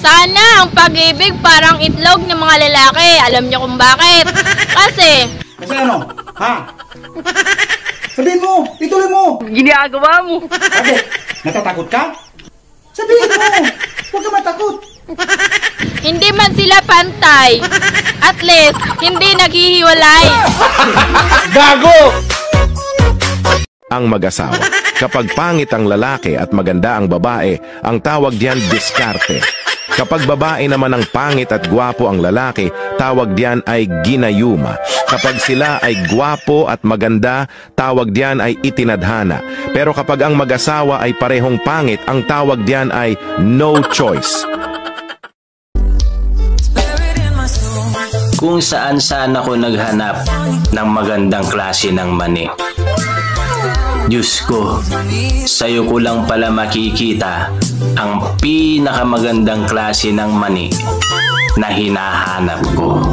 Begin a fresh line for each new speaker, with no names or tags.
Sana ang pag-ibig parang itlog ng mga lalaki. Alam niyo kung bakit? Kasi
ano? Ha? Sabihin mo! Ituloy mo!
ginagawa mo.
Bakit? Natatakot ka? Sabihin mo! Huwag ka matakot!
Hindi man sila pantay. At least, hindi naghihiwalay.
Gago!
Ang mag-asawa. Kapag pangit ang lalaki at maganda ang babae, ang tawag diyan diskarte. Kapag babae naman ang pangit at gwapo ang lalaki, tawag diyan ay ginayuma. Kapag sila ay gwapo at maganda, tawag diyan ay itinadhana. Pero kapag ang mag-asawa ay parehong pangit, ang tawag diyan ay no choice.
Kung saan ako naghanap ng magandang klase ng mani. Diyos ko, sa'yo ko lang pala makikita ang pinakamagandang klase ng mani na hinahanap ko.